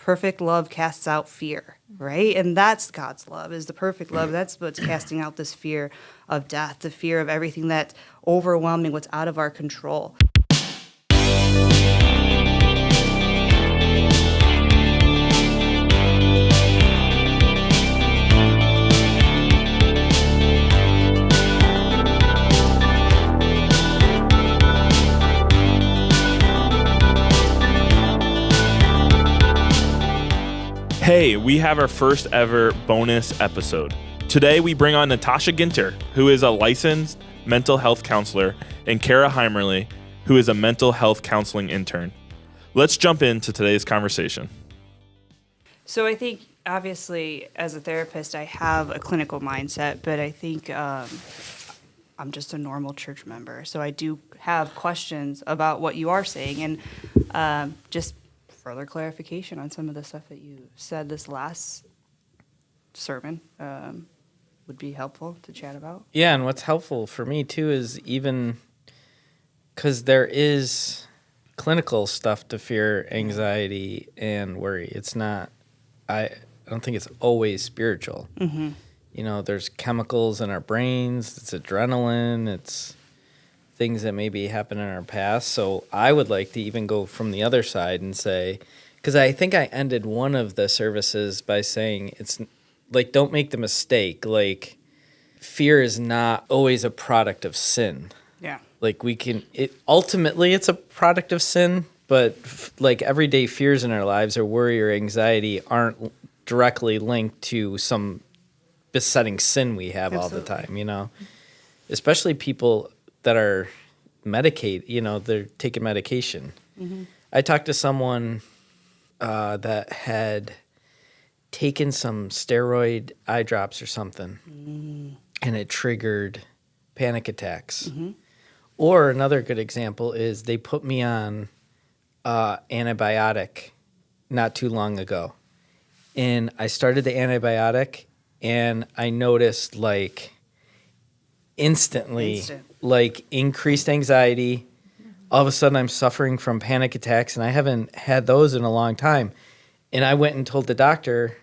perfect love casts out fear, right? And that's God's love, is the perfect love. That's what's casting out this fear of death, the fear of everything that's overwhelming, what's out of our control. Hey, we have our first ever bonus episode. Today we bring on Natasha Ginter, who is a licensed mental health counselor, and Cara Heimerle, who is a mental health counseling intern. Let's jump into today's conversation. So I think, obviously, as a therapist, I have a clinical mindset, but I think I'm just a normal church member. So I do have questions about what you are saying, and just further clarification on some of the stuff that you said this last sermon would be helpful to chat about. Yeah, and what's helpful for me too is even because there is clinical stuff to fear, anxiety, and worry. It's not, I don't think it's always spiritual. Mm-hmm. You know, there's chemicals in our brains, it's adrenaline, it's things that maybe happened in our past. So I would like to even go from the other side and say, because I think I ended one of the services by saying it's like, don't make the mistake. Like, fear is not always a product of sin. Yeah. Like ultimately it's a product of sin, but like everyday fears in our lives or worry or anxiety aren't directly linked to some besetting sin we have all the time, you know, especially people that are they're taking medication. Mm-hmm. I talked to someone that had taken some steroid eye drops or something, and it triggered panic attacks. Mm-hmm. Or another good example is they put me on antibiotic not too long ago. And I started the antibiotic, and I noticed instantly increased anxiety. All of a sudden I'm suffering from panic attacks, and I haven't had those in a long time. And I went and told the doctor,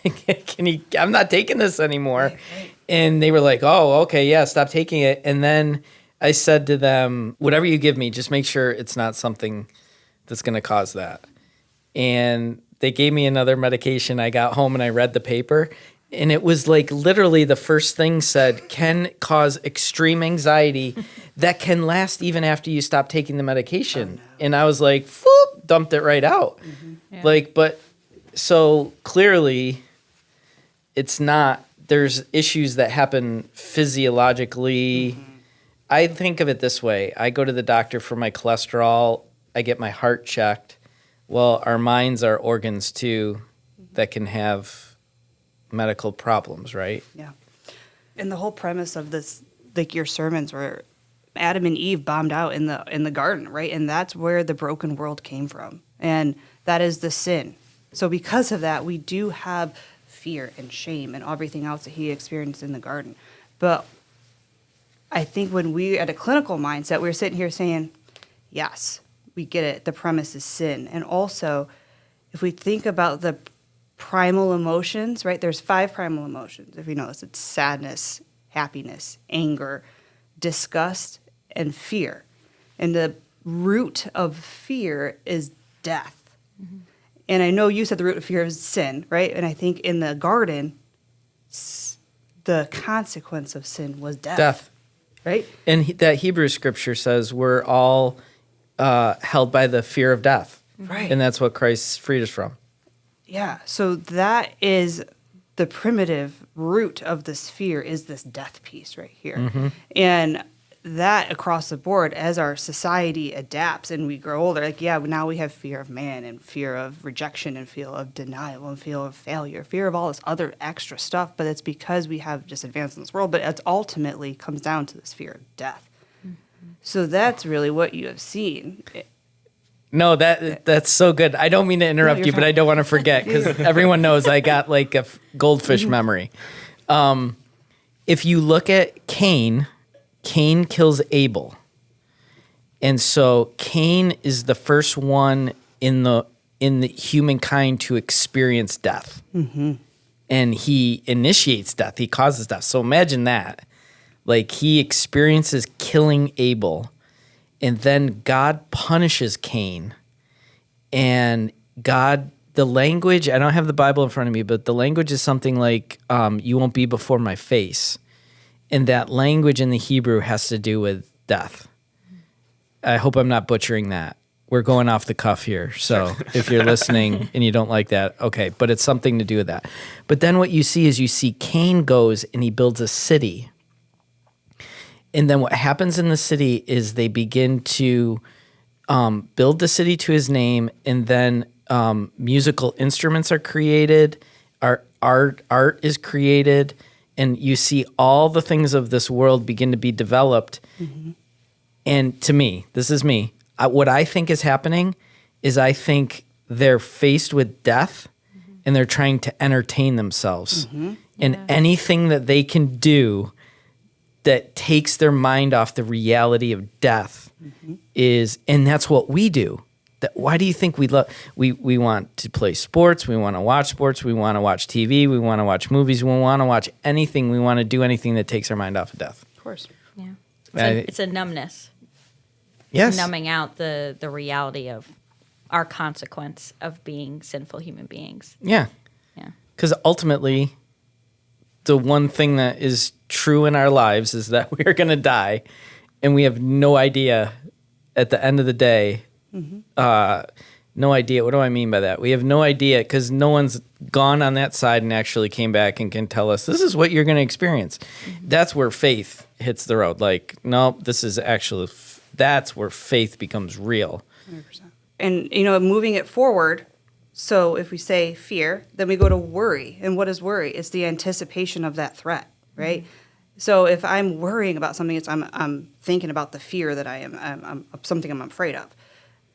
I'm not taking this anymore. Right. And they were like, oh, okay, yeah, stop taking it. And then I said to them, whatever you give me, just make sure it's not something that's going to cause that. And they gave me another medication. I got home and I read the paper. And it was like literally the first thing said, can cause extreme anxiety that can last even after you stop taking the medication. Oh, no. And I was like, whoop, dumped it right out. Mm-hmm. Yeah. But so clearly it's not, there's issues that happen physiologically. Mm-hmm. I think of it this way. I go to the doctor for my cholesterol. I get my heart checked. Well, our minds are organs too that can have medical problems, right? Yeah. And the whole premise of this, like your sermons were Adam and Eve bombed out in the garden, right? And that's where the broken world came from. And that is the sin. So because of that, we do have fear and shame and everything else that he experienced in the garden. But I think when we, at a clinical mindset, we're sitting here saying, yes, we get it. The premise is sin. And also, if we think about the primal emotions, right? There's 5 primal emotions. If you notice, it's sadness, happiness, anger, disgust, and fear. And the root of fear is death. Mm-hmm. And I know you said the root of fear is sin, right? And I think in the garden, the consequence of sin was death. Death. Right? And that Hebrew scripture says we're all held by the fear of death. Right. And that's what Christ freed us from. Yeah, so that is the primitive root of this fear is this death piece right here. Mm-hmm. And that across the board, as our society adapts and we grow older, now we have fear of man and fear of rejection and fear of denial and fear of failure, fear of all this other extra stuff, but it's because we have just advanced in this world, but it ultimately comes down to this fear of death. Mm-hmm. So that's really what you have seen. No, that's so good. I don't mean to interrupt you, but I don't want to forget because everyone knows I got like a goldfish memory. If you look at Cain kills Abel. And so Cain is the first one in the in the humankind to experience death. And he initiates death. He causes death. So imagine that. Like, he experiences killing Abel, and then God punishes Cain. And God, the language, I don't have the Bible in front of me, but the language is something like, you won't be before my face. And that language in the Hebrew has to do with death. I hope I'm not butchering that. We're going off the cuff here. So if you're listening and you don't like that, okay. But it's something to do with that. But then what you see is you see Cain goes and he builds a city. And then what happens in the city is they begin to build the city to his name, and then musical instruments are created, art is created, and you see all the things of this world begin to be developed. And to me, this is me, what I think is happening is I think they're faced with death and they're trying to entertain themselves. And anything that they can do that takes their mind off the reality of death is, and that's what we do. Why do you think we want to play sports? We want to watch sports. We want to watch TV. We want to watch movies. We want to watch anything. We want to do anything that takes our mind off of death. Of course. Yeah. I- It's a numbness. Yes. Numbing out the reality of our consequence of being sinful human beings. Yeah. Yeah. Because ultimately, the one thing that is true in our lives is that we are going to die, and we have no idea at the end of the day. No idea. What do I mean by that? We have no idea because no one's gone on that side and actually came back and can tell us this is what you're going to experience. That's where faith hits the road. Like, no, this is actually, that's where faith becomes real. 100%. And, moving it forward, so if we say fear, then we go to worry. And what is worry? It's the anticipation of that threat, right? So if I'm worrying about something, I'm thinking about the fear that I'm something I'm afraid of.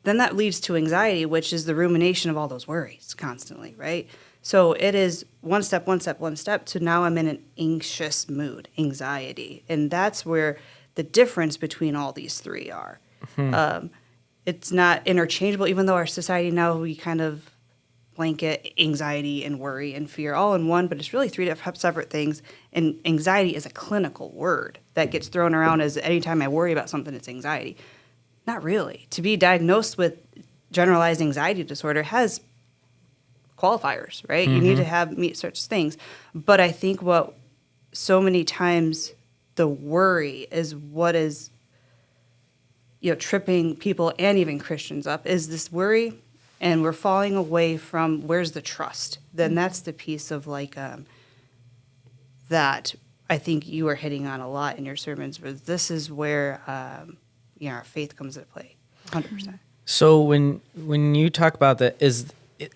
Then that leads to anxiety, which is the rumination of all those worries constantly, right? So it is one step to now I'm in an anxious mood, anxiety. And that's where the difference between all these three are. It's not interchangeable, even though our society now, we kind of blanket anxiety and worry and fear all in one, but it's really three separate things. And anxiety is a clinical word that gets thrown around as anytime I worry about something, it's anxiety. Not really. To be diagnosed with generalized anxiety disorder has qualifiers, right? You need to meet such things. But I think what so many times the worry is what is, tripping people and even Christians up is this worry, and we're falling away from where's the trust. Then that's the piece of that I think you are hitting on a lot in your sermons. But this is where our faith comes into play, 100%. So when you talk about that,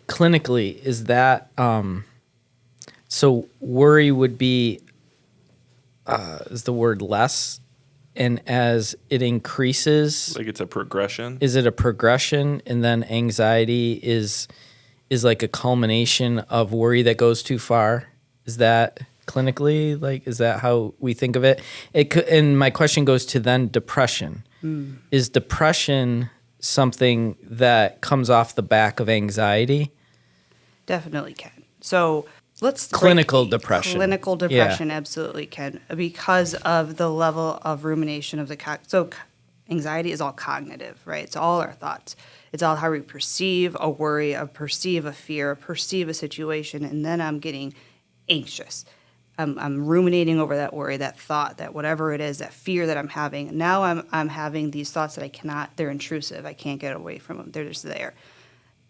clinically, is that so worry would be is the word less, and as it increases, Like it's a progression. is it a progression, and then anxiety is like a culmination of worry that goes too far? Is that clinically, is that how we think of it? And my question goes to then depression. Is depression something that comes off the back of anxiety? Definitely can. So let's Clinical depression. Clinical depression absolutely can, because of the level of rumination of anxiety is all cognitive, right? It's all our thoughts. It's all how we perceive a worry, perceive a fear, perceive a situation, and then I'm getting anxious. I'm ruminating over that worry, that thought, that whatever it is, that fear that I'm having. Now I'm having these thoughts that they're intrusive. I can't get away from them. They're just there.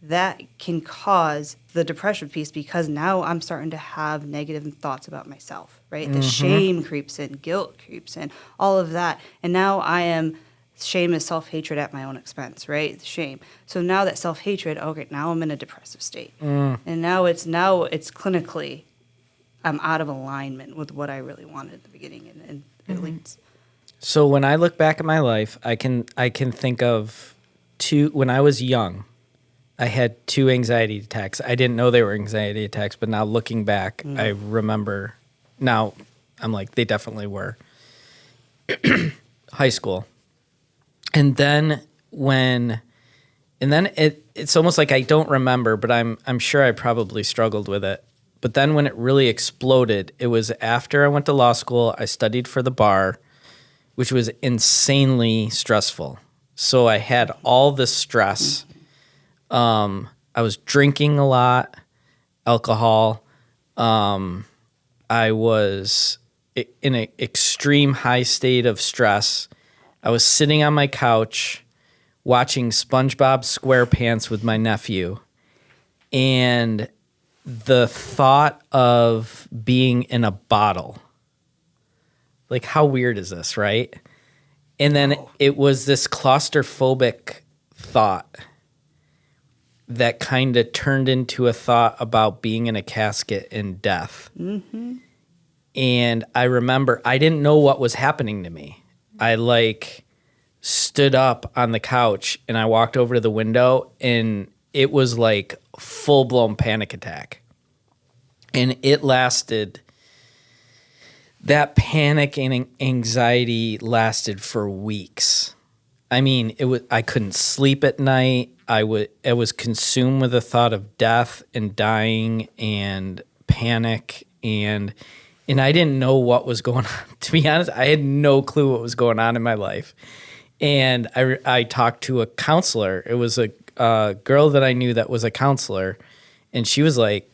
That can cause the depression piece, because now I'm starting to have negative thoughts about myself, right? The shame creeps in, guilt creeps in, all of that. And now shame is self-hatred at my own expense, right? Shame. So now that self-hatred, okay, now I'm in a depressive state. And now it's clinically, I'm out of alignment with what I really wanted at the beginning, and it leads. So when I look back at my life, I can think of when I was young, I had 2 anxiety attacks. I didn't know they were anxiety attacks, but now looking back, I remember. Now I'm like, they definitely were. High school. And then when And then it's almost like I don't remember, but I'm sure I probably struggled with it. But then when it really exploded, it was after I went to law school. I studied for the bar, which was insanely stressful. So I had all this stress. I was drinking a lot, alcohol. I was in an extreme high state of stress. I was sitting on my couch watching SpongeBob SquarePants with my nephew, and the thought of being in a bottle, like how weird is this, right? And then it was this claustrophobic thought that kind of turned into a thought about being in a casket and death. Mm-hmm. And I remember I didn't know what was happening to me. I stood up on the couch and I walked over to the window, and it was like full-blown panic attack. And it lasted, that panic and anxiety lasted for weeks. I mean, I couldn't sleep at night. I was consumed with the thought of death and dying and panic, and I didn't know what was going on. To be honest, I had no clue what was going on in my life. And I talked to a counselor. It was a girl that I knew that was a counselor, and she was like,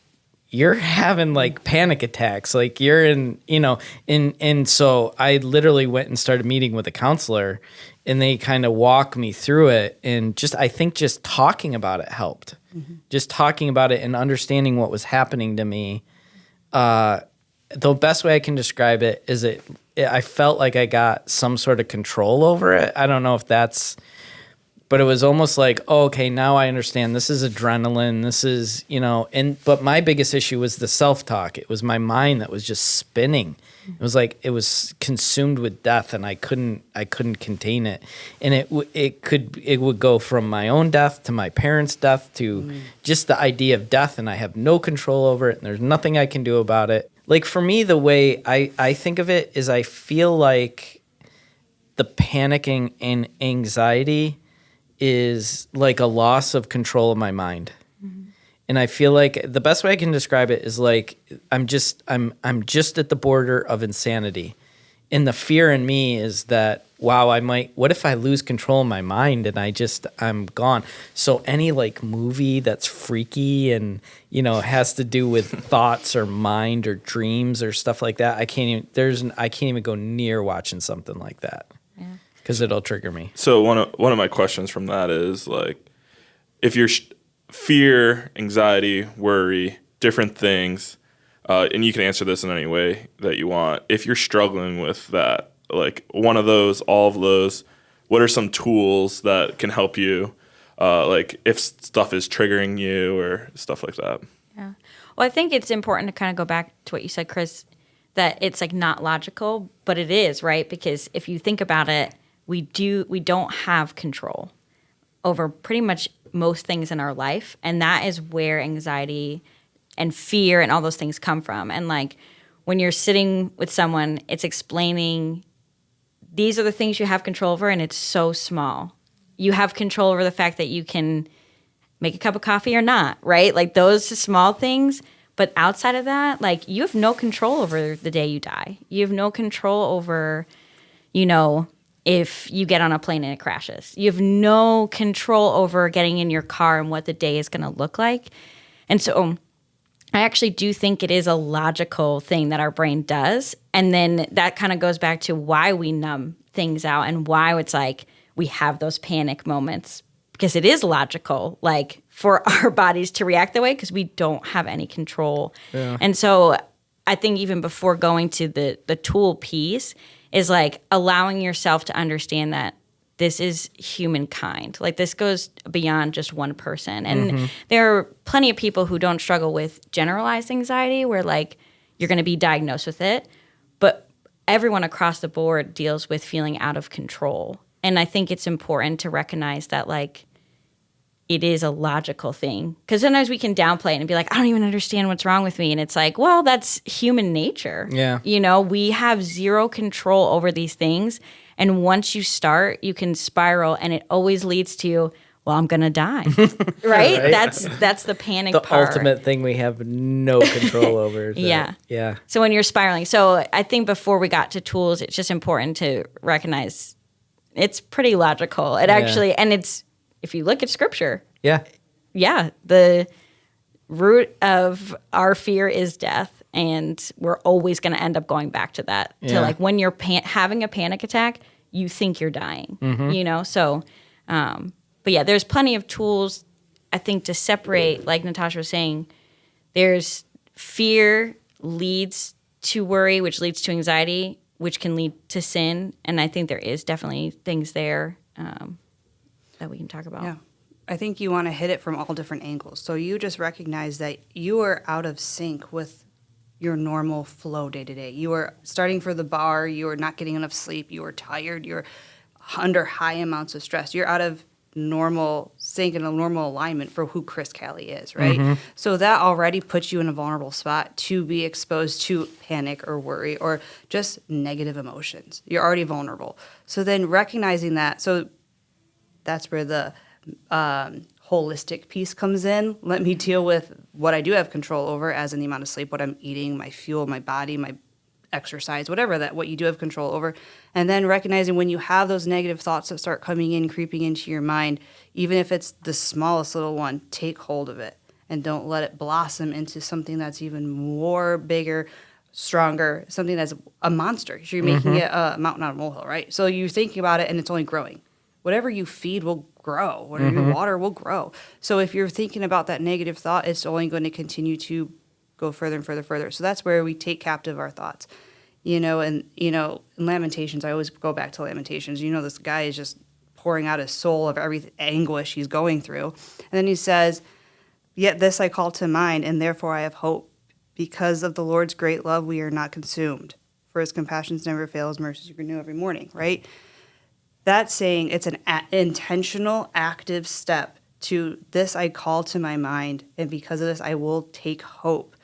"You're having like panic attacks, like you're in, and so I literally went and started meeting with a counselor, and they kind of walked me through it, and I think just talking about it helped. Mm-hmm. Just talking about it and understanding what was happening to me. The best way I can describe it is I felt like I got some sort of control over it. I don't know if that's, but it was almost like, oh, okay, now I understand. This is adrenaline. This is, but my biggest issue was the self-talk. It was my mind that was just spinning. It was like it was consumed with death, and I couldn't contain it. And it would go from my own death to my parents' death to just the idea of death, and I have no control over it, and there's nothing I can do about it. Like for me, the way I think of it is I feel like the panicking and anxiety is like a loss of control of my mind. Mm-hmm. And I feel like the best way I can describe it is like I'm just at the border of insanity. And the fear in me is that, wow, what if I lose control of my mind and I'm gone? So any like movie that's freaky and, has to do with thoughts or mind or dreams or stuff like that, I can't even go near watching something like that. Yeah. Because it'll trigger me. So one of my questions from that is like, if you're fear, anxiety, worry, different things, and you can answer this in any way that you want. If you're struggling with that, like one of those, all of those, what are some tools that can help you? Like if stuff is triggering you or stuff like that. Yeah. Well, I think it's important to kind of go back to what you said, Chris, that it's like not logical, but it is, right? Because if you think about it, we don't have control over pretty much most things in our life. And that is where anxiety and fear and all those things come from. And like when you're sitting with someone, it's explaining these are the things you have control over, and it's so small. You have control over the fact that you can make a cup of coffee or not, right? Like those small things. But outside of that, like you have no control over the day you die. You have no control over, if you get on a plane and it crashes. You have no control over getting in your car and what the day is going to look like. And so I actually do think it is a logical thing that our brain does. And then that kind of goes back to why we numb things out and why it's like we have those panic moments, because it is logical, like for our bodies to react that way because we don't have any control. Yeah. And so I think even before going to the tool piece is like allowing yourself to understand that this is humankind. Like this goes beyond just one person. And there are plenty of people who don't struggle with generalized anxiety where like you're going to be diagnosed with it. But everyone across the board deals with feeling out of control. And I think it's important to recognize that like it is a logical thing. Because sometimes we can downplay it and be like, I don't even understand what's wrong with me. And it's like, well, that's human nature. Yeah. We have zero control over these things. And once you start, you can spiral, and it always leads to, well, I'm gonna die, right? That's the panic The part. ultimate thing we have no control over. Yeah. Yeah. So when you're spiraling, so I think before we got to tools, it's just important to recognize it's pretty logical. It actually, and it's, if you look at scripture, Yeah. the root of our fear is death, and we're always going to end up going back to that. To like when you're having a panic attack, you think you're dying, you know? So, but yeah, there's plenty of tools, I think, to separate, like Natasha was saying, there's fear leads to worry, which leads to anxiety, which can lead to sin. And I think there is definitely things there that we can talk about. Yeah. I think you want to hit it from all different angles. So you just recognize that you are out of sync with your normal flow day to day. You are starting for the bar, you are not getting enough sleep, you are tired, you're under high amounts of stress. You're out of normal sync and a normal alignment for who Chris Callie is, right? So that already puts you in a vulnerable spot to be exposed to panic or worry or just negative emotions. You're already vulnerable. So then recognizing that, so that's where the holistic piece comes in. Let me deal with what I do have control over, as in the amount of sleep, what I'm eating, my fuel, my body, my exercise, whatever that, what you do have control over. And then recognizing when you have those negative thoughts that start coming in, creeping into your mind, even if it's the smallest little one, take hold of it and don't let it blossom into something that's even more bigger, stronger, something that's a monster. You're making it a mountain out of a molehill, right? So you're thinking about it and it's only growing. Whatever you feed will grow. Whatever you water will grow. So if you're thinking about that negative thought, it's only going to continue to go further and further, further. So that's where we take captive our thoughts. In Lamentations, I always go back to Lamentations. This guy is just pouring out his soul of every anguish he's going through. And then he says, "Yet this I call to mind, and therefore I have hope. Because of the Lord's great love, we are not consumed. For his compassions never fail, his mercies are renewed every morning," right? That's saying it's an intentional, active step to this I call to my mind, and because of this, I will take hope.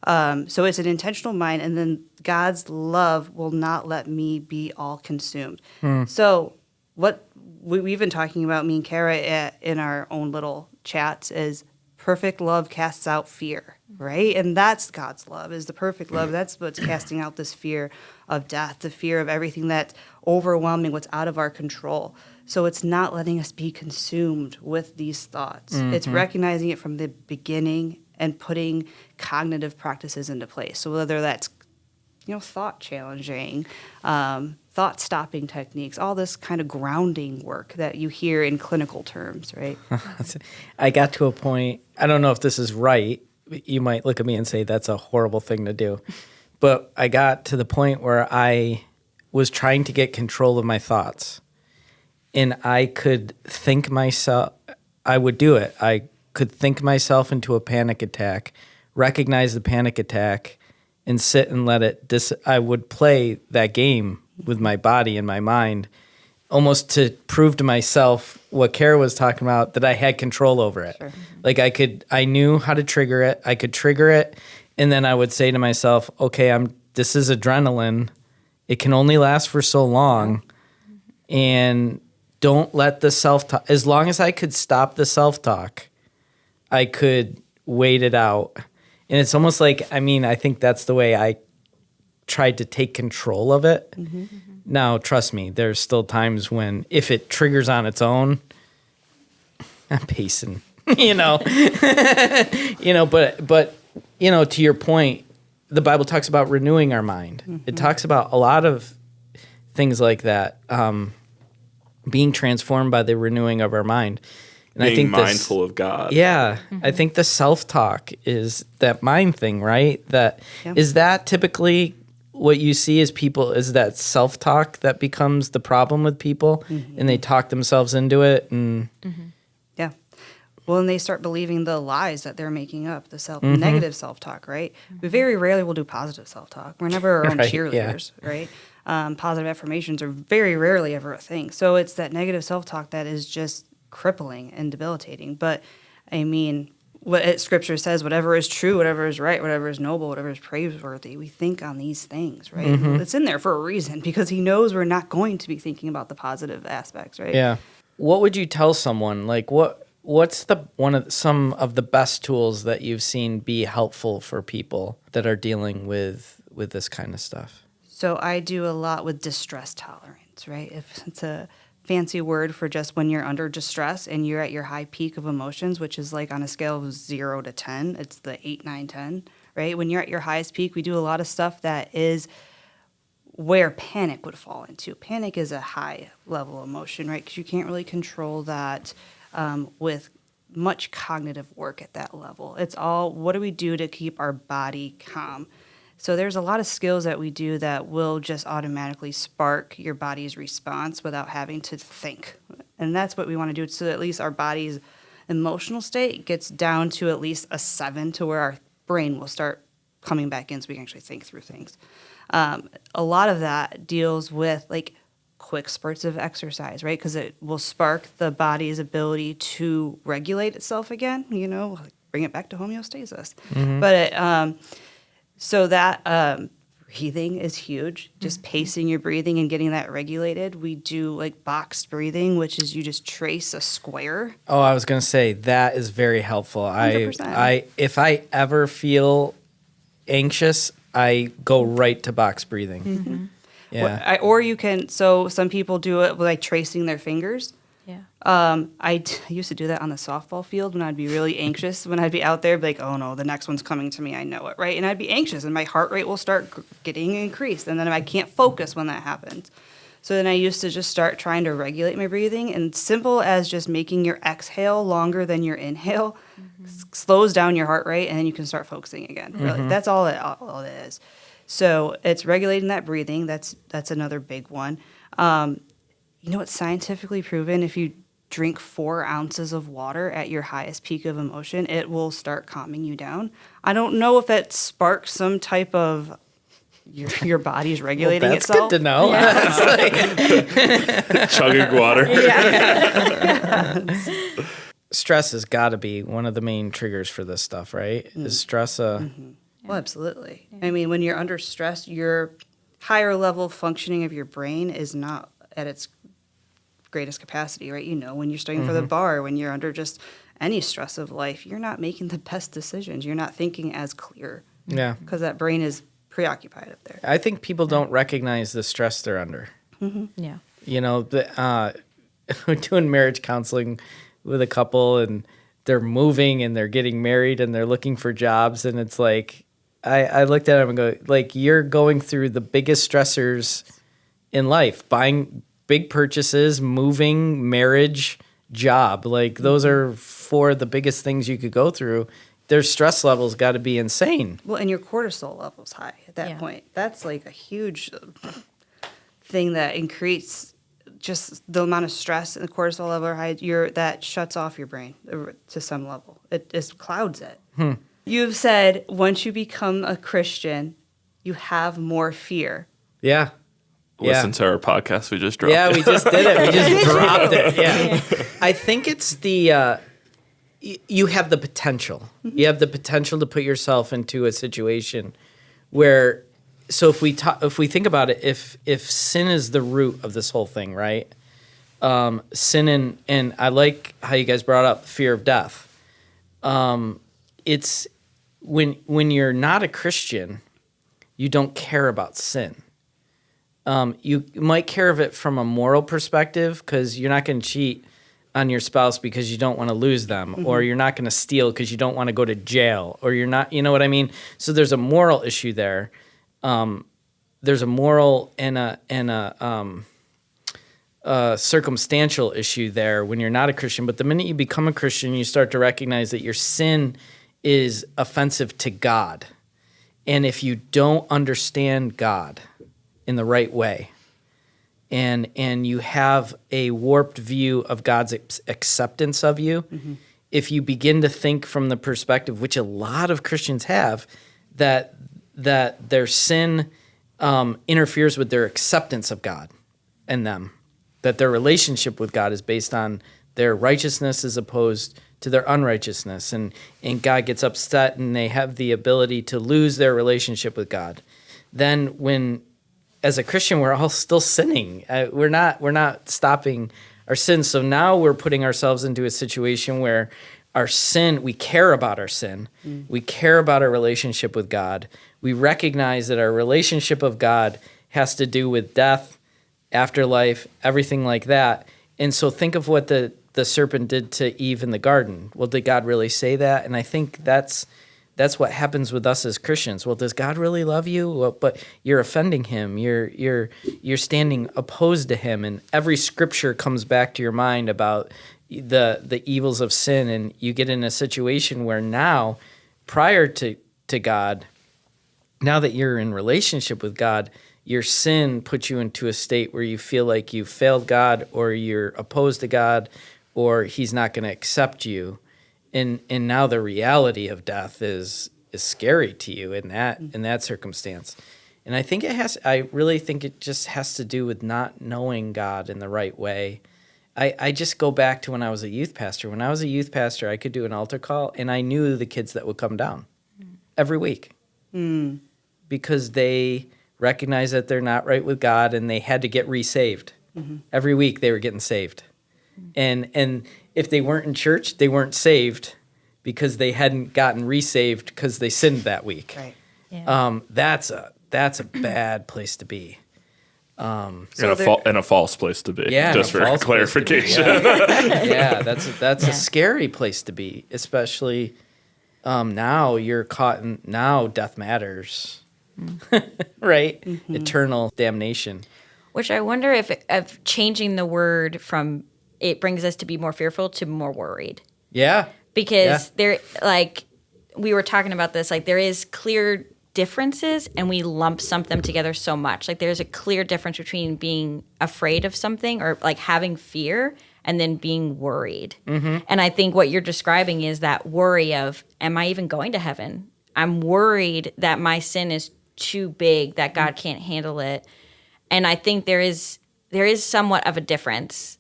So it's an intentional mind, and then God's love will not let me be all consumed. So what we've been talking about, me and Cara, in our own little chats, is perfect love casts out fear, right? And that's God's love, is the perfect love. That's what's casting out this fear of death, the fear of everything that's overwhelming, what's out of our control. So it's not letting us be consumed with these thoughts. It's recognizing it from the beginning and putting cognitive practices into place. So whether that's, thought challenging, thought stopping techniques, all this kind of grounding work that you hear in clinical terms, right? I got to a point, I don't know if this is right. You might look at me and say that's a horrible thing to do. But I got to the point where I was trying to get control of my thoughts. And I could think myself, I would do it. I could think myself into a panic attack, recognize the panic attack, and sit and let it, I would play that game with my body and my mind, almost to prove to myself what Cara was talking about, that I had control over it. Sure. Like I knew how to trigger it. I could trigger it, and then I would say to myself, okay, this is adrenaline. It can only last for so long, and don't let the self-talk, as long as I could stop the self-talk, I could wait it out. And it's almost like, I think that's the way I tried to take control of it. Now, trust me, there's still times when if it triggers on its own, I'm pacing, but to your point, the Bible talks about renewing our mind. It talks about a lot of things like that, being transformed by the renewing of our mind. And Being I think mindful of God. Yeah. I think the self-talk is that mind thing, right? Is that typically what you see as people, is that self-talk that becomes the problem with people, and they talk themselves into it? And Yeah. Well, and they start believing the lies that they're making up, the negative self-talk, right? We very rarely will do positive self-talk. We're never our own Right, cheerleaders, right? Positive affirmations are very rarely ever a thing. So it's that negative self-talk that is just crippling and debilitating. But, what Scripture says, whatever is true, whatever is right, whatever is noble, whatever is praiseworthy, we think on these things, right? It's in there for a reason, because he knows we're not going to be thinking about the positive aspects, right? yeah. what would you tell someone? Like, what's some of the best tools that you've seen be helpful for people that are dealing with this kind of stuff? So I do a lot with distress tolerance, right? If it's a fancy word for just when you're under distress and you're at your high peak of emotions, which is like on a scale of 0 to 10, it's the 8, 9, 10, right? When you're at your highest peak, we do a lot of stuff that is where panic would fall into. Panic is a high level emotion, right? Because you can't really control that with much cognitive work at that level. It's all, what do we do to keep our body calm? So there's a lot of skills that we do that will just automatically spark your body's response without having to think. And that's what we want to do, so at least our body's emotional state gets down to at least a 7, to where our brain will start coming back in so we can actually think through things. A lot of that deals with like quick spurts of exercise, right? Because it will spark the body's ability to regulate itself again, like bring it back to homeostasis. But so that breathing is huge, just pacing your breathing and getting that regulated. We do like boxed breathing, which is you just trace a square. Oh, I was going to say that is very helpful. 100%. If I ever feel anxious, I go right to box breathing. Yeah. Or you can, so some people do it with like tracing their fingers. Yeah. I used to do that on the softball field when I'd be really anxious. When I'd be out there, be like, oh no, the next one's coming to me. I know it, right? And I'd be anxious, and my heart rate will start getting increased, and then I can't focus when that happens. So then I used to just start trying to regulate my breathing, and simple as just making your exhale longer than your inhale slows down your heart rate, and then you can start focusing again. Really, that's all it is. So it's regulating that breathing. That's another big one. You know what's scientifically proven? If you drink 4 ounces of water at your highest peak of emotion, it will start calming you down. I don't know if that sparks some type of your body's regulating That's itself. good to know. Chugging water. Stress has got to be one of the main triggers for this stuff, right? Is stress Well, absolutely. I mean, when you're under stress, your higher level functioning of your brain is not at its greatest capacity, right? When you're studying for the bar, when you're under just any stress of life, you're not making the best decisions. You're not thinking as clear. Yeah. Because that brain is preoccupied up there. I think people don't recognize the stress they're under. Yeah. We're doing marriage counseling with a couple, and they're moving and they're getting married and they're looking for jobs, and it's like, I looked at him and go, like, you're going through the biggest stressors in life, buying big purchases, moving, marriage, job. Like, those are 4 of the biggest things you could go through. Their stress levels got to be insane. Well, and your cortisol level's high at that point. That's like a huge thing that increases just the amount of stress, and the cortisol level are high. That shuts off your brain to some level. It just clouds it. You've said once you become a Christian, you have more fear. Yeah. Listen to our podcast we just dropped. Yeah, we just did it. We just dropped it. Yeah. I think it's you have the potential. You have the potential to put yourself into a situation where, so if we think about it, if sin is the root of this whole thing, right? Sin and I like how you guys brought up fear of death. It's when you're not a Christian, you don't care about sin. You might care of it from a moral perspective, because you're not going to cheat on your spouse because you don't want to lose them, or you're not going to steal because you don't want to go to jail, or you're not, you know what I mean? So there's a moral issue there. There's a moral and a circumstantial issue there when you're not a Christian. But the minute you become a Christian, you start to recognize that your sin is offensive to God. And if you don't understand God in the right way, and you have a warped view of God's acceptance of you, if you begin to think from the perspective, which a lot of Christians have, that their sin interferes with their acceptance of God and them, that their relationship with God is based on their righteousness as opposed to their unrighteousness, and God gets upset and they have the ability to lose their relationship with God, then when, as a Christian, we're all still sinning. We're not stopping our sins. So now we're putting ourselves into a situation where our sin, we care about our sin. We care about our relationship with God. We recognize that our relationship of God has to do with death, afterlife, everything like that. And so think of what the serpent did to Eve in the garden. Well, did God really say that? And I think that's what happens with us as Christians. Well, does God really love you? Well, but you're offending him. You're standing opposed to him. And every scripture comes back to your mind about the evils of sin, and you get in a situation where now, prior to God, now that you're in relationship with God, your sin puts you into a state where you feel like you failed God, or you're opposed to God, or he's not going to accept you. And now the reality of death is scary to you in that circumstance. And I really think it just has to do with not knowing God in the right way. I just go back to when I was a youth pastor. When I was a youth pastor, I could do an altar call, and I knew the kids that would come down every week because they recognize that they're not right with God, and they had to get resaved. Every week they were getting saved. And if they weren't in church, they weren't saved because they hadn't gotten resaved because they sinned that week. Right. Yeah. That's a bad place to be. And a false place to be. Yeah, just and a for false place to be, clarification. Yeah, that's a scary place to be, especially now you're caught in, now death matters. Right? Eternal damnation. Which I wonder if changing the word from it brings us to be more fearful to more worried. Yeah. Because there, like, we were talking about this, like, there is clear differences, and we lump them together so much. Like, there's a clear difference between being afraid of something or, like, having fear and then being worried. And I think what you're describing is that worry of, am I even going to heaven? I'm worried that my sin is too big, that God can't handle it. And I think there is somewhat of a difference,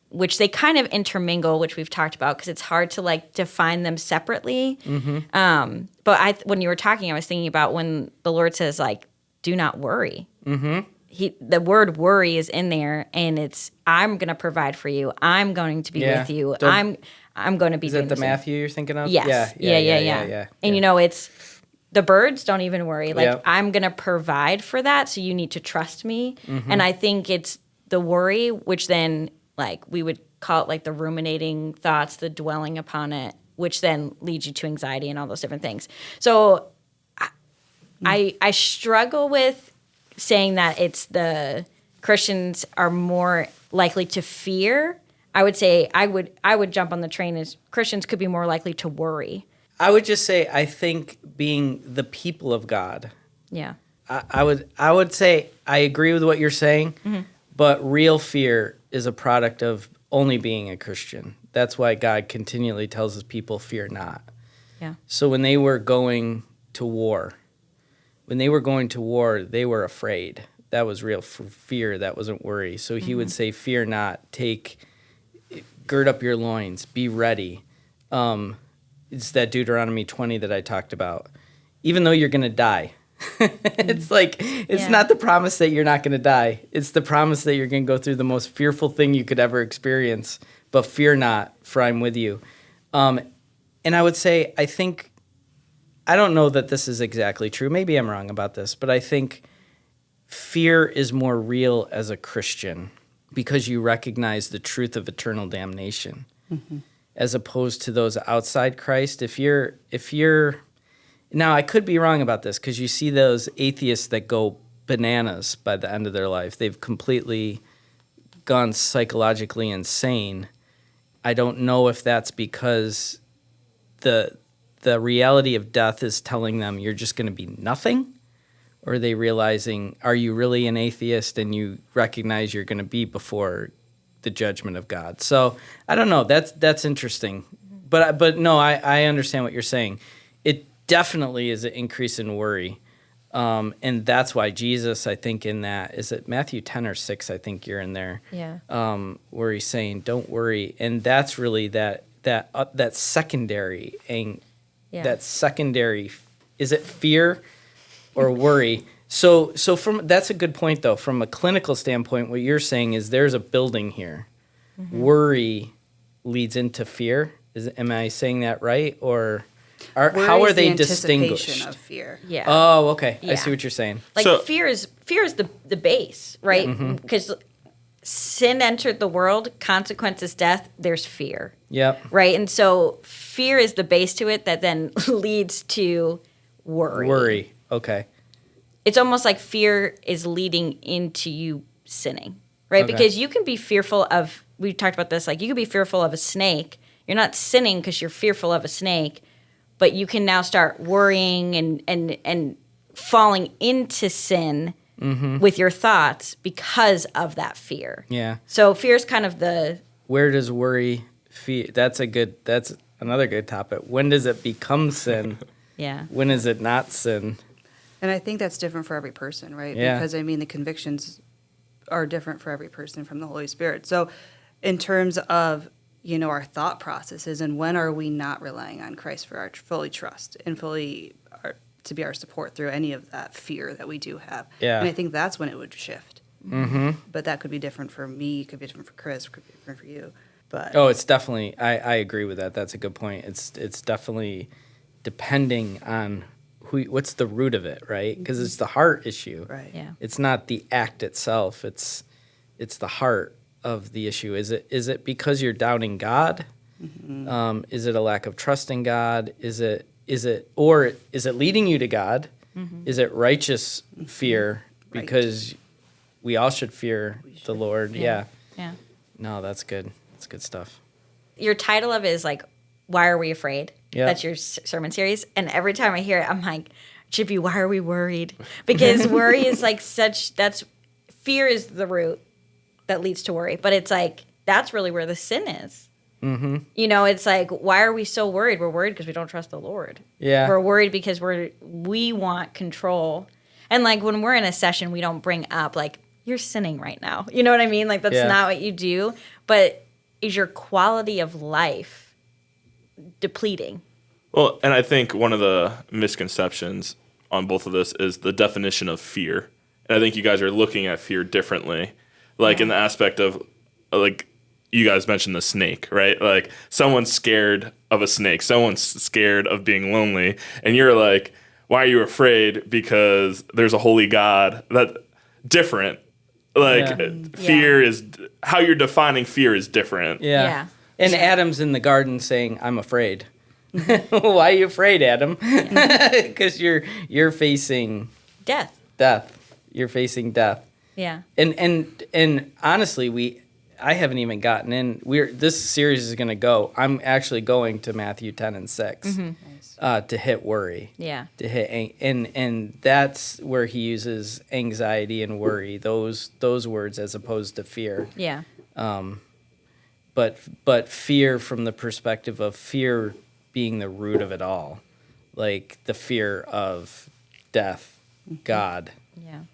which they kind of intermingle, which we've talked about, because it's hard to, like, define them separately. But when you were talking, I was thinking about when the Lord says, like, do not worry. The word worry is in there, and it's, I'm going to provide for you. I'm going to be with you. I'm going to be. Is doing that the this. Matthew you're thinking of? Yes. Yeah. And you know, it's the birds don't even worry. Like, I'm going to provide for that, so you need to trust me. And I think it's the worry, which then, like, we would call it, like, the ruminating thoughts, the dwelling upon it, which then leads you to anxiety and all those different things. So I struggle with saying that it's the Christians are more likely to fear. I would say I would jump on the train as Christians could be more likely to worry. I would just say, I think being the people of God. Yeah. I would say I agree with what you're saying, but real fear is a product of only being a Christian. That's why God continually tells his people, fear not. Yeah. So when they were going to war, they were afraid. That was real fear. That wasn't worry. So he would say, fear not, gird up your loins, be ready. It's that Deuteronomy 20 that I talked about. Even though you're going to die. It's like, it's not the promise that you're not going to die. It's the promise that you're going to go through the most fearful thing you could ever experience. But fear not, for I'm with you. And I would say, I don't know that this is exactly true. Maybe I'm wrong about this. But I think fear is more real as a Christian because you recognize the truth of eternal damnation. As opposed to those outside Christ. If you're now, I could be wrong about this because you see those atheists that go bananas by the end of their life. They've completely gone psychologically insane. I don't know if that's because the reality of death is telling them you're just going to be nothing, or are they realizing, are you really an atheist and you recognize you're going to be before the judgment of God? So I don't know. That's interesting. But no, I understand what you're saying. It definitely is an increase in worry. And that's why Jesus, I think in that, is it Matthew 10 or 6, I think you're in there. Yeah. Where he's saying, don't worry. And that's really that secondary, that secondary, is it fear or worry? So that's a good point though. From a clinical standpoint, what you're saying is there's a building here. worry leads into fear. Am I saying that right? Or Worry how are is the they anticipation distinguished? Mm-hmm. of fear. Yeah. Oh, okay. I Yeah. see what you're saying. Like So- fear is the base, right? Because sin entered the world, consequences death, there's fear. Yep. Right? And so fear is the base to it that then leads to worry. Worry. Okay. It's almost like fear is leading into you sinning. Right? Okay. Because you can be fearful of, we talked about this, like you can be fearful of a snake. You're not sinning because you're fearful of a snake, but you can now start worrying and falling into sin with your thoughts because of that fear. Yeah. So fear is kind of the Where does worry that's another good topic. When does it become sin? yeah. When is it not sin? And I think that's different for every person, right? Yeah. Because, I mean, the convictions are different for every person from the Holy Spirit. So in terms of, our thought processes and when are we not relying on Christ for our fully trust and fully to be our support through any of that fear that we do have. Yeah. And I think that's when it would shift. Mm-hmm. But that could be different for me, could be different for Chris, could be different for you. But Oh, it's definitely. I agree with that. That's a good point. It's definitely depending on what's the root of it, right? Because it's the heart issue. right. Yeah. It's not the act itself. It's the heart of the issue. Is it because you're doubting God? Is it a lack of trust in God? Is it leading you to God? Is it righteous fear? Right. Because we all should fear the Lord. Yeah. Yeah. No, that's good. That's good stuff. Your title of it is like, Why Are We Afraid? Yeah. That's your sermon series. And every time I hear it, I'm like, Chippy, why are we worried? Because worry is like fear is the root that leads to worry. But it's like, that's really where the sin is. Mm-hmm. It's like, why are we so worried? We're worried because we don't trust the Lord. Yeah. We're worried because we want control. And like when we're in a session, we don't bring up like, you're sinning right now. You know what I mean? Like that's Yeah. not what you do. But is your quality of life depleting? Well, and I think one of the misconceptions on both of this is the definition of fear. And I think you guys are looking at fear differently. Like in the aspect of, like, you guys mentioned the snake, right? Like, someone's scared of a snake. Someone's scared of being lonely. And you're like, why are you afraid? Because there's a holy God. That's different. Like, fear is, how you're defining fear is different. Yeah. Yeah. And Adam's in the garden saying, "I'm afraid." Why are you afraid, Adam? Because you're facing Death. death. You're facing death. Yeah. And honestly, I haven't even gotten in. This series is going to go. I'm actually going to Matthew 10 and 6 to hit worry. Yeah. To hit and that's where he uses anxiety and worry, those words as opposed to fear. Yeah. But fear from the perspective of fear being the root of it all, like the fear of death, God. Yeah.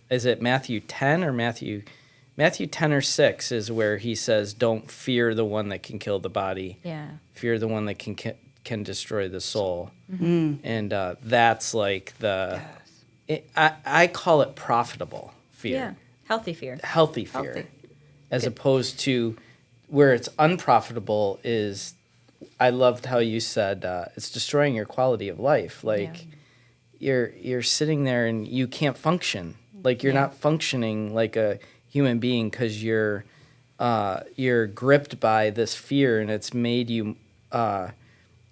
Is it Matthew 10 or Matthew 10 or 6 is where he says, "Don't fear the one that can kill the body. Yeah. Fear the one that can destroy the soul." And that's like I call it profitable fear. Yeah. Healthy fear. Healthy fear. Healthy. As opposed to where it's unprofitable is, I loved how you said it's destroying your quality of life. Like you're sitting there and you can't function. Like you're not functioning like a human being because you're gripped by this fear and it's made you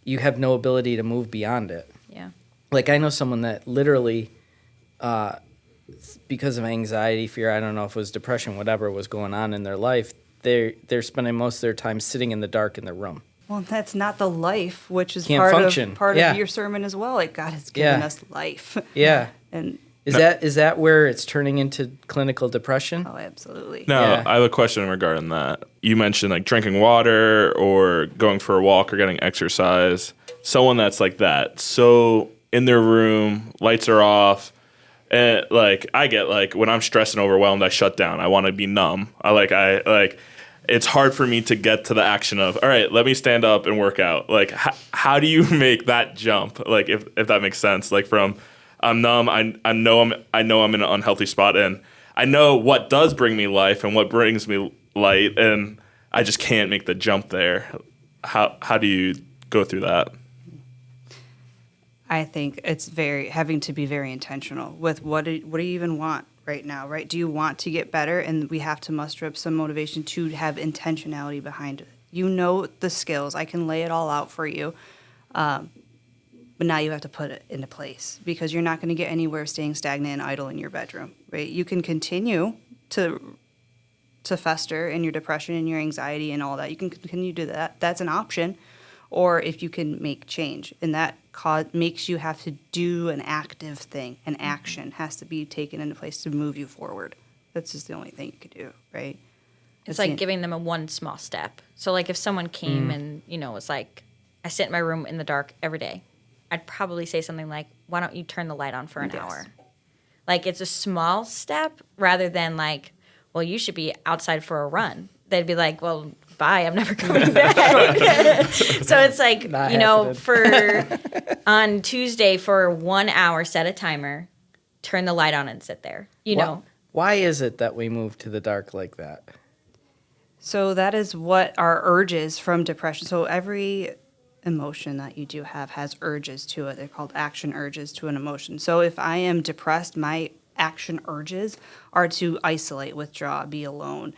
you have no ability to move beyond it. Yeah. Like I know someone that literally because of anxiety, fear, I don't know if it was depression, whatever was going on in their life, they're spending most of their time sitting in the dark in their room. Well, that's not the life, which is Can't part function. of Yeah. your sermon as well. Like God has given Yeah. us life. Yeah. And Is that where it's turning into clinical depression? oh, absolutely. Now, Yeah. I have a question regarding that. You mentioned like drinking water or going for a walk or getting exercise. Someone that's like that, so in their room, lights are off. And like I get like when I'm stressed and overwhelmed, I shut down. I want to be numb. It's hard for me to get to the action of, all right, let me stand up and work out. Like how do you make that jump? Like if that makes sense. Like from I'm numb, I know I'm in an unhealthy spot, and I know what does bring me life and what brings me light, and I just can't make the jump there. How do you go through that? I think it's having to be very intentional with what do you even want right now, right? Do you want to get better? And we have to muster up some motivation to have intentionality behind it. You know the skills. I can lay it all out for you. But now you have to put it into place because you're not going to get anywhere staying stagnant and idle in your bedroom, right? You can continue to fester in your depression and your anxiety and all that. You can continue to do that. That's an option. Or if you can make change, and that makes you have to do an active thing. An action has to be taken into place to move you forward. That's just the only thing you could do, right? It's like giving them a one small step. So like if someone came and, was like, I sit in my room in the dark every day, I'd probably say something like, why don't you turn the light on for an hour? Like it's a small step rather than like, well, you should be outside for a run. They'd be like, well, bye, I'm never coming back. So it's like, for on Tuesday for 1 hour, set a timer, turn the light on and sit there, know. Why is it that we move to the dark like that? So that is what our urges from depression. So every emotion that you do have has urges to it. They're called action urges to an emotion. So if I am depressed, my action urges are to isolate, withdraw, be alone,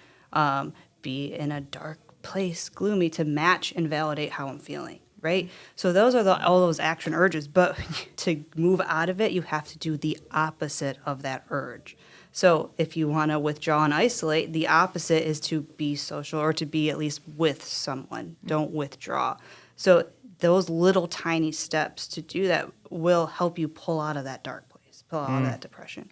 be in a dark place, gloomy, to match and validate how I'm feeling, right? So those are all those action urges. But to move out of it, you have to do the opposite of that urge. So if you want to withdraw and isolate, the opposite is to be social or to be at least with someone. Don't withdraw. So those little tiny steps to do that will help you pull out of that dark place, pull out of that depression.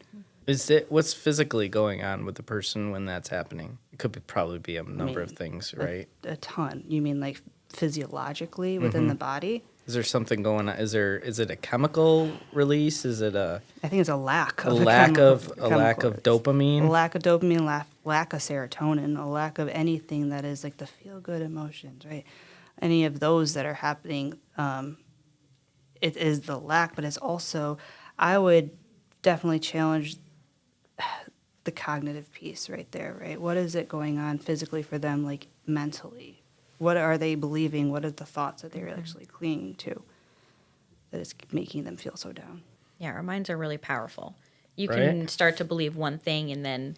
What's physically going on with the person when that's happening? It could probably be a number of things, right? A ton. You mean like physiologically within the body? Is there something going on? Is it a chemical release? Is it I think it's a lack of lack of A dopamine? lack of dopamine, lack of serotonin, a lack of anything that is like the feel good emotions, right? Any of those that are happening, it is the lack, but it's also, I would definitely challenge the cognitive piece right there, right? What is it going on physically for them, like mentally? What are they believing? What are the thoughts that they're actually clinging to that is making them feel so down? Yeah, our minds are really powerful. You Right. can start to believe one thing, and then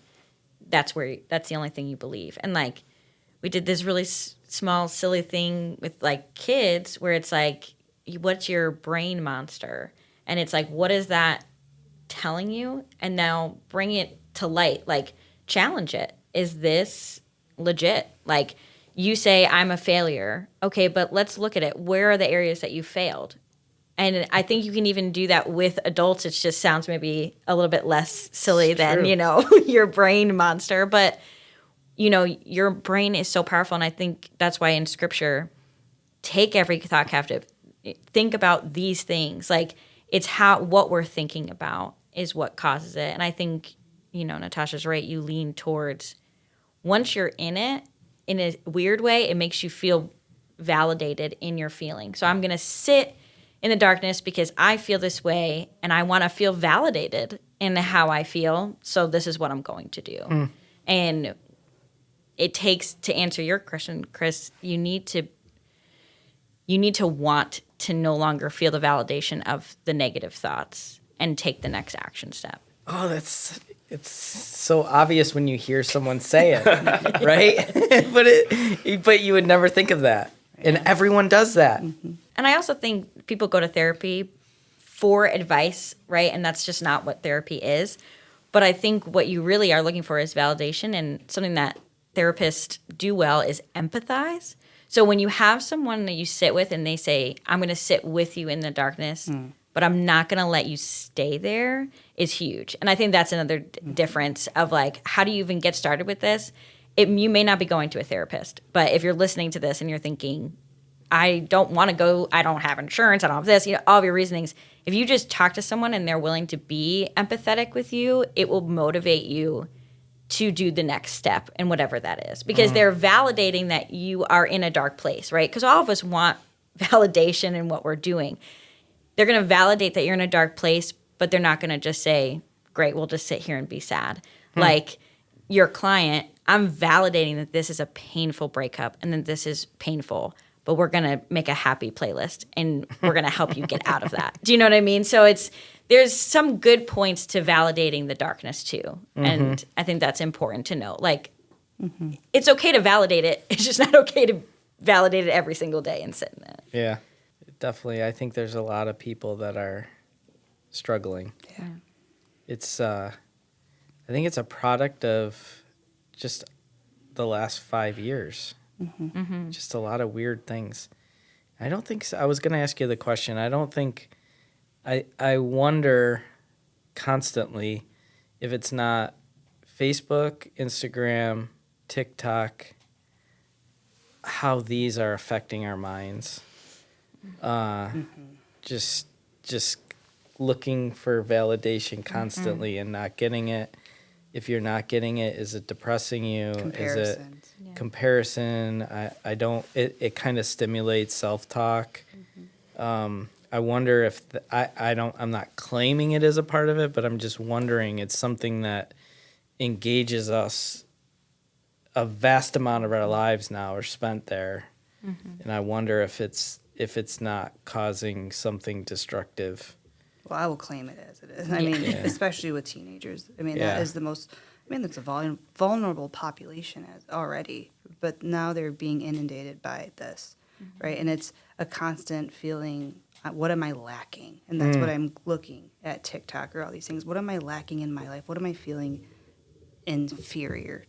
that's the only thing you believe. And like, we did this really small, silly thing with like kids, where it's like, what's your brain monster? And it's like, what is that telling you? And now bring it to light. Like, challenge it. Is this legit? Like, you say I'm a failure. Okay, but let's look at it. Where are the areas that you failed? And I think you can even do that with adults. It just sounds maybe a little bit less silly than, your brain monster. But, your brain is so powerful. And I think that's why in Scripture, take every thought captive. Think about these things. Like, it's what we're thinking about is what causes it. And I think, Natasha's right. You lean towards, once you're in it, in a weird way, it makes you feel validated in your feeling. So I'm going to sit in the darkness because I feel this way and I want to feel validated in how I feel. So this is what I'm going to do. And it takes, to answer your question, Chris, you need to want to no longer feel the validation of the negative thoughts and take the next action step. Oh, it's so obvious when you hear someone say it, right? but you would never think of that. And everyone does that. And I also think people go to therapy for advice, right? And that's just not what therapy is. But I think what you really are looking for is validation, and something that therapists do well is empathize. So when you have someone that you sit with and they say, I'm going to sit with you in the darkness, but I'm not going to let you stay there, is huge. And I think that's another difference of like, how do you even get started with this? You may not be going to a therapist, but if you're listening to this and you're thinking, I don't want to go, I don't have insurance, I don't have this, all of your reasonings. If you just talk to someone and they're willing to be empathetic with you, it will motivate you to do the next step and whatever that is, because they're validating that you are in a dark place, right? Because all of us want validation in what we're doing. They're going to validate that you're in a dark place, but they're not going to just say, great, we'll just sit here and be sad. Like your client I'm validating that this is a painful breakup and that this is painful, but we're going to make a happy playlist and we're going to help you get out of that. Do you know what I mean? So there's some good points to validating the darkness too. And I think that's important to know. Like, it's okay to validate it. It's just not okay to validate it every single day and sit in it. Yeah, definitely. I think there's a lot of people that are struggling. Yeah. It's, I think it's a product of just the last 5 years. Just a lot of weird things. I don't think so. I was going to ask you the question. I don't think, I wonder constantly if it's not Facebook, Instagram, TikTok, how these are affecting our minds. Just looking for validation constantly and not getting it. If you're not getting it, is it depressing you? Comparisons. Is it comparison? I don't. It kind of stimulates self-talk. I wonder if I'm not claiming it as a part of it, but I'm just wondering. It's something that engages us. A vast amount of our lives now are spent there, and I wonder if it's not causing something destructive. Well, I will claim it as it is. I mean, especially with teenagers. I mean, that is the most. I mean, it's a vulnerable population already, but now they're being inundated by this, right? And it's a constant feeling. What am I lacking? And that's what I'm looking at TikTok or all these things. What am I lacking in my life? What am I feeling inferior?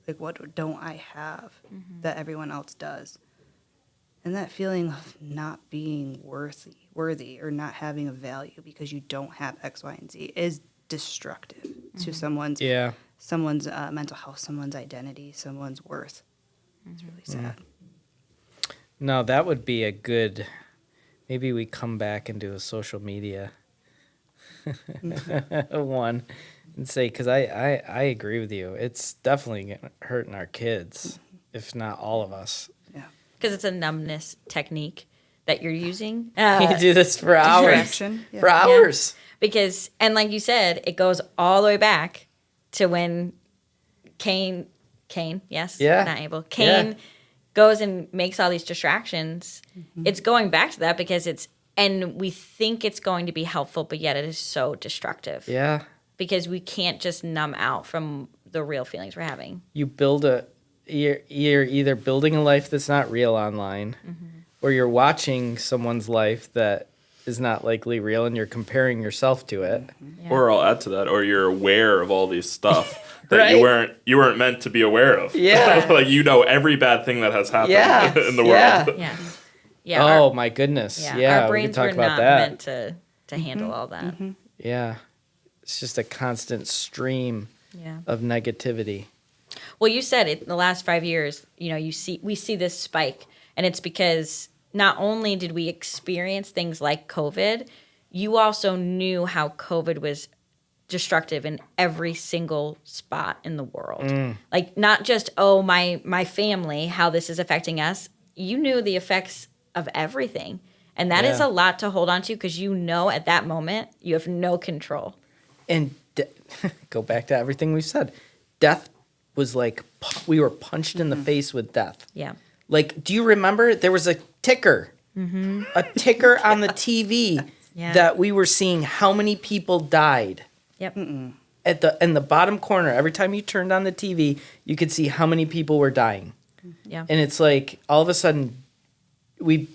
Like, what don't I have that everyone else does? And that feeling of not being worthy or not having a value because you don't have X, Y, and Z is destructive to someone's mental health, someone's identity, someone's worth. It's really sad. No, that would be a good. Maybe we come back and do a social media one and say, because I agree with you. It's definitely hurting our kids, if not all of us. Because it's a numbness technique that you're using. You do this for hours. Distraction. Yeah. For hours. Yeah. Because, and like you said, it goes all the way back to when Cain, yes? Yeah. Not Abel. Cain goes and makes all these distractions. It's going back to that because and we think it's going to be helpful, but yet it is so destructive. Yeah. Because we can't just numb out from the real feelings we're having. You you're either building a life that's not real online, or you're watching someone's life that is not likely real and you're comparing yourself to it. Yeah. Or I'll add to that, or you're aware of all these stuff that Right? you weren't meant to be aware of. Yeah. Like, you know every bad thing that has happened in the world. Yeah. Yeah. Oh, my goodness. Yeah, our we brains could talk were about not that. meant to handle all that. Yeah. It's just a constant stream Yeah. of negativity. Well, you said it in the last 5 years, we see this spike, and it's because not only did we experience things like COVID, you also knew how COVID was destructive in every single spot in the world. Like, not just, my family, how this is affecting us. You knew the effects of everything. And that is a lot to hold on to because at that moment, you have no control. And go back to everything we've said. Death was like, we were punched in the face with death. Yeah. Like, do you remember there was a ticker? A ticker on the TV that we were seeing how many people died. Yep. In the bottom corner, every time you turned on the TV, you could see how many people were dying. Yeah. And it's like, all of a sudden, we've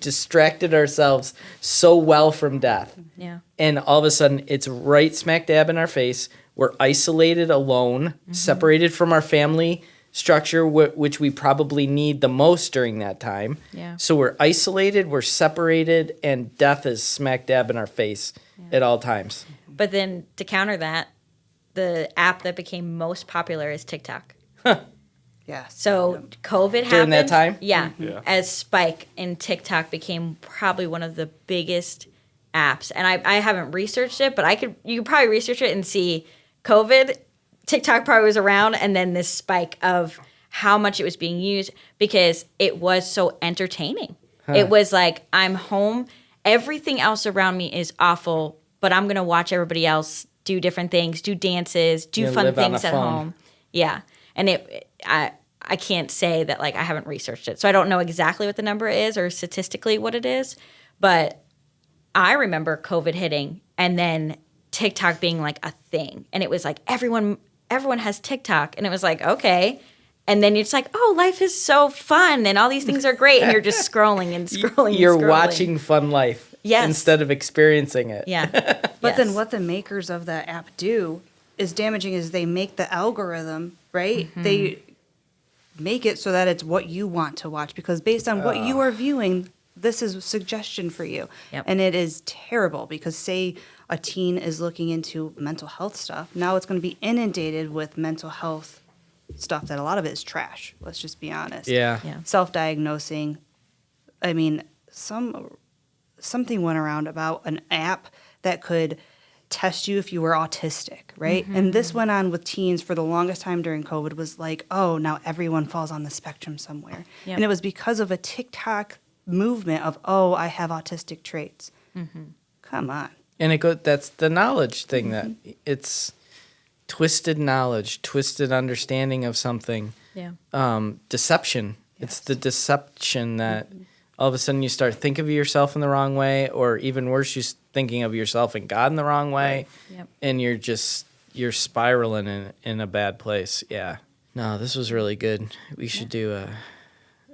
distracted ourselves so well from death. Yeah. And all of a sudden, it's right smack dab in our face. We're isolated, alone, separated from our family structure, which we probably need the most during that time. Yeah. So we're isolated, we're separated, and death is smack dab in our face at all times. But then to counter that, the app that became most popular is TikTok. Yeah. So COVID happened. During that time? Yeah. Yeah. As Spike and TikTok became probably one of the biggest apps. And I haven't researched it, but you could probably research it and see COVID, TikTok probably was around, and then this spike of how much it was being used because it was so entertaining. It was like, I'm home, everything else around me is awful, but I'm going to watch everybody else do different things, do dances, do fun live on things a at phone. home. Yeah. And I can't say that like I haven't researched it. So I don't know exactly what the number is or statistically what it is, but I remember COVID hitting and then TikTok being like a thing. And it was like everyone has TikTok. And it was like, okay. And then it's like, oh, life is so fun and all these things are great. And you're just scrolling and scrolling. You're and scrolling. watching fun life Yes. instead of experiencing it. Yeah. But then what the makers of the app do is damaging is they make the algorithm, right? They make it so that it's what you want to watch because based on what you are viewing, this is a suggestion for you. Yep. And it is terrible because say a teen is looking into mental health stuff, now it's going to be inundated with mental health stuff that a lot of it is trash. Let's just be honest. Yeah. Self-diagnosing. I mean, something went around about an app that could test you if you were autistic, right? And this went on with teens for the longest time during COVID was like, oh, now everyone falls on the spectrum somewhere. Yep. And it was because of a TikTok movement of, oh, I have autistic traits. Come on. And that's the knowledge thing that it's twisted knowledge, twisted understanding of something. Yeah. Deception. It's the deception that all of a sudden you start thinking of yourself in the wrong way, or even worse, you're thinking of yourself and God in the wrong way. Yep. And you're spiraling in a bad place. Yeah. No, this was really good. We should do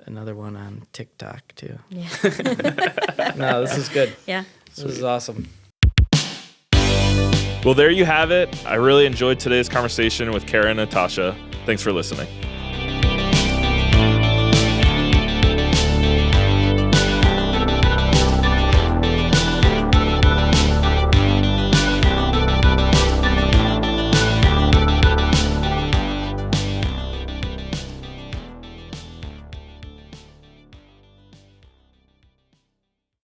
another one on TikTok too. Yeah. No, this is good. Yeah. This is awesome. Well, there you have it. I really enjoyed today's conversation with Cara and Natasha. Thanks for listening.